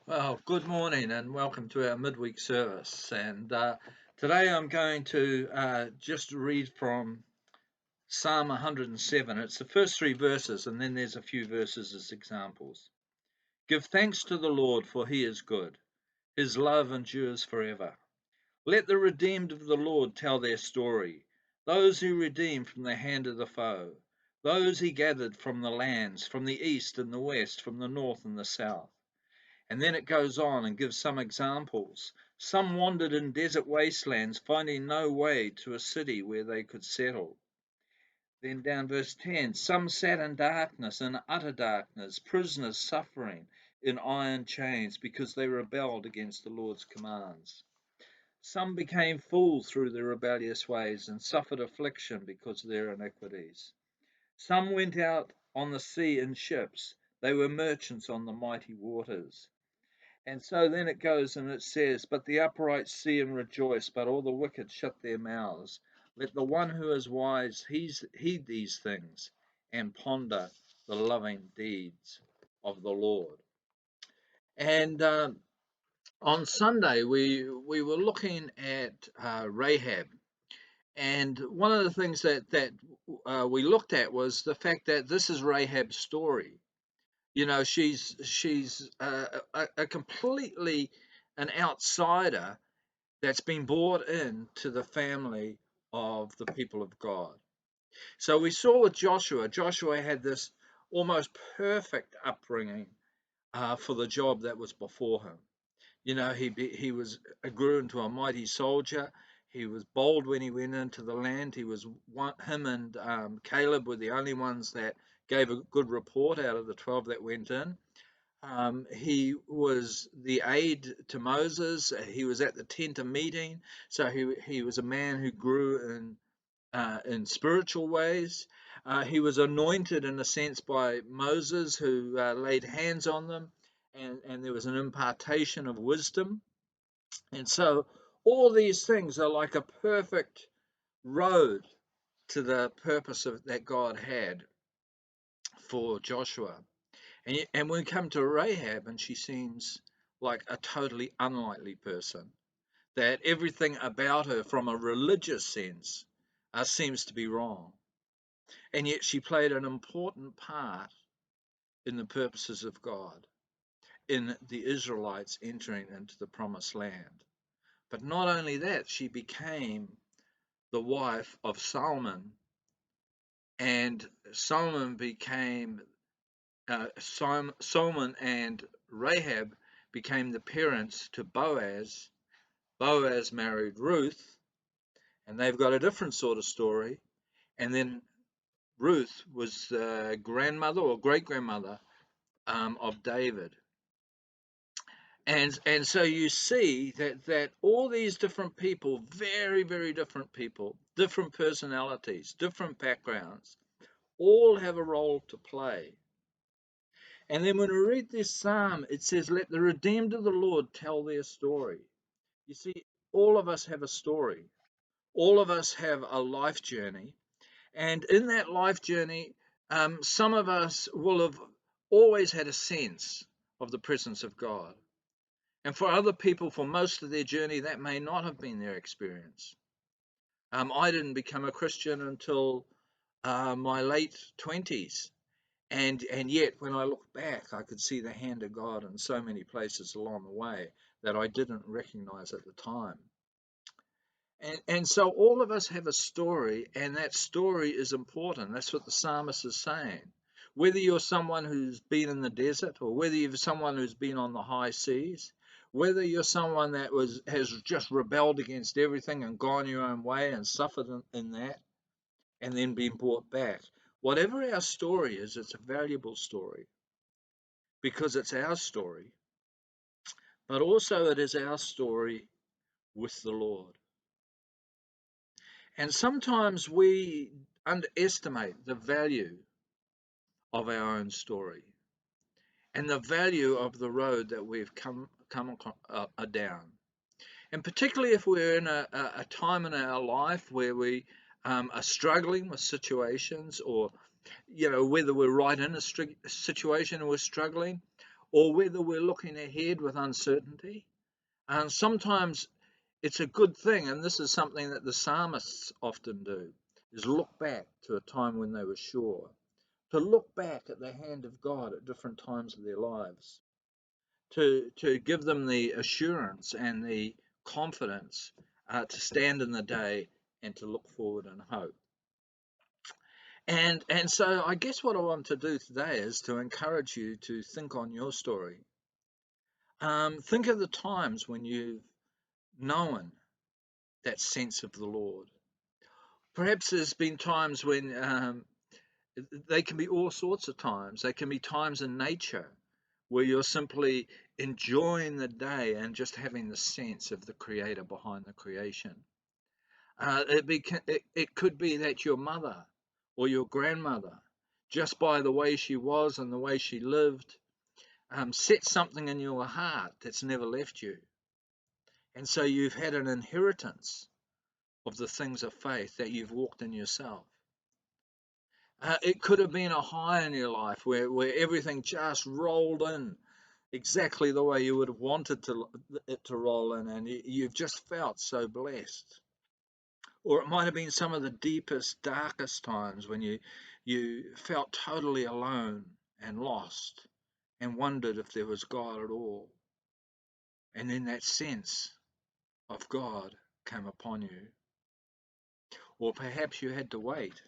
Well, good morning and welcome to our midweek service. And today I'm going to just read from Psalm 107. It's the first three verses, and then there's a few verses as examples. Give thanks to the Lord, for he is good. His love endures forever. Let the redeemed of the Lord tell their story, those who redeemed from the hand of the foe, those he gathered from the lands, from the east and the west, from the north and the south. And then it goes on and gives some examples. Some wandered in desert wastelands, finding no way to a city where they could settle. Then down verse 10, some sat in utter darkness, prisoners suffering in iron chains because they rebelled against the Lord's commands. Some became fools through their rebellious ways and suffered affliction because of their iniquities. Some went out on the sea in ships. They were merchants on the mighty waters. And so then it goes and it says, but the upright see and rejoice, but all the wicked shut their mouths. Let the one who is wise heed these things and ponder the loving deeds of the Lord. And on Sunday, we were looking at Rahab. And one of the things that we looked at was the fact that this is Rahab's story. You know, she's a completely an outsider that's been brought into the family of the people of God. So we saw with Joshua, Joshua had this almost perfect upbringing for the job that was before him. You know, he was grew into a mighty soldier. He was bold when he went into the land. Him and Caleb were the only ones that gave a good report out of the 12 that went in. He was the aide to Moses. He was at the tent of meeting, so he was a man who grew in spiritual ways. He was anointed in a sense by Moses, who laid hands on them, and there was an impartation of wisdom. And so all these things are like a perfect road to the purpose that God had for Joshua. And we come to Rahab, and she seems like a totally unlikely person. That everything about her, from a religious sense, seems to be wrong. And yet she played an important part in the purposes of God, in the Israelites entering into the promised land. But not only that, she became the wife of Solomon, and Solomon became Solomon and Rahab became the parents to Boaz. Boaz married Ruth, and they've got a different sort of story. And then Ruth was the grandmother or great grandmother of David. And so you see that all these different people, very, very different people, different personalities, different backgrounds, all have a role to play. And then when we read this psalm, it says, let the redeemed of the Lord tell their story. You see, all of us have a story. All of us have a life journey. And in that life journey, some of us will have always had a sense of the presence of God. And for other people, for most of their journey, that may not have been their experience. I didn't become a Christian until my late 20s. And yet, when I look back, I could see the hand of God in so many places along the way that I didn't recognize at the time. And so all of us have a story, and that story is important. That's what the psalmist is saying. Whether you're someone who's been in the desert, or whether you're someone who's been on the high seas, whether you're someone that has just rebelled against everything and gone your own way and suffered in that, and then been brought back. Whatever our story is, it's a valuable story because it's our story, but also it is our story with the Lord. And sometimes we underestimate the value of our own story and the value of the road that we've come down. And particularly if we're in a time in our life where we are struggling with situations, or, you know, whether we're right in a situation and we're struggling, or whether we're looking ahead with uncertainty. And sometimes it's a good thing, and this is something that the psalmists often do, is look back to a time when they were sure, to look back at the hand of God at different times of their lives, to give them the assurance and the confidence to stand in the day and to look forward in hope. And so I guess what I want to do today is to encourage you to think on your story. Think of the times when you've known that sense of the Lord. Perhaps there's been times when they can be all sorts of times. They can be times in nature where you're simply enjoying the day and just having the sense of the Creator behind the creation. It could be that your mother or your grandmother, just by the way she was and the way she lived, set something in your heart that's never left you. And so you've had an inheritance of the things of faith that you've walked in yourself. It could have been a high in your life where everything just rolled in exactly the way you would have wanted it to roll in, and you've just felt so blessed. Or it might have been some of the deepest, darkest times when you felt totally alone and lost and wondered if there was God at all. And then that sense of God came upon you. Or perhaps you had to wait.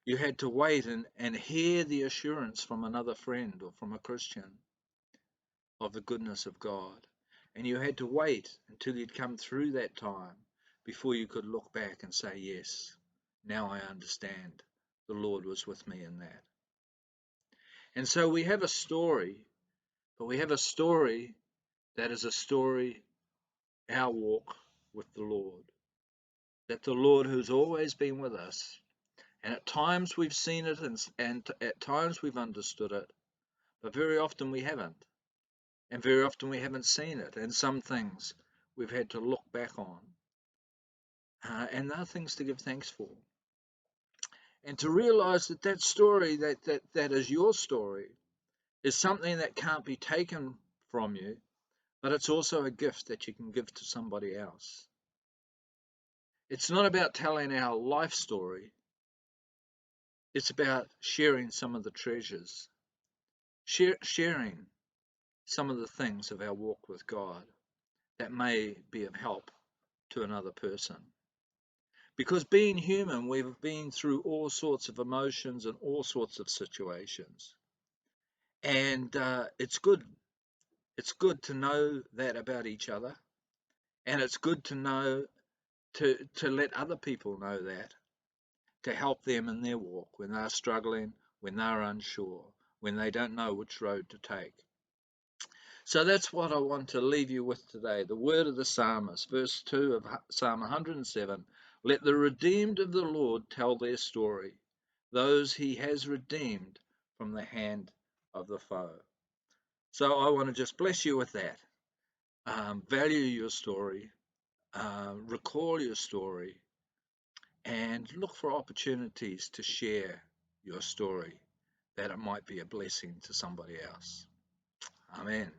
You had to wait and hear the assurance from another friend or from a Christian of the goodness of God. And you had to wait until you'd come through that time before you could look back and say, yes, now I understand. The Lord was with me in that. And so we have a story, but we have a story that is a story, our walk with the Lord. That the Lord who's always been with us, and at times we've seen it and at times we've understood it, but very often we haven't. And very often we haven't seen it. And some things we've had to look back on. And they're things to give thanks for. And to realize that that story, that is your story, is something that can't be taken from you, but it's also a gift that you can give to somebody else. It's not about telling our life story. It's about sharing some of the treasures, sharing some of the things of our walk with God that may be of help to another person. Because being human, we've been through all sorts of emotions and all sorts of situations. And it's good. It's good to know that about each other. And it's good to know, to let other people know that, to help them in their walk when they're struggling, when they're unsure, when they don't know which road to take. So that's what I want to leave you with today. The word of the psalmist, verse 2 of Psalm 107. Let the redeemed of the Lord tell their story, those he has redeemed from the hand of the foe. So I want to just bless you with that. Value your story, recall your story, and look for opportunities to share your story, that it might be a blessing to somebody else. Amen.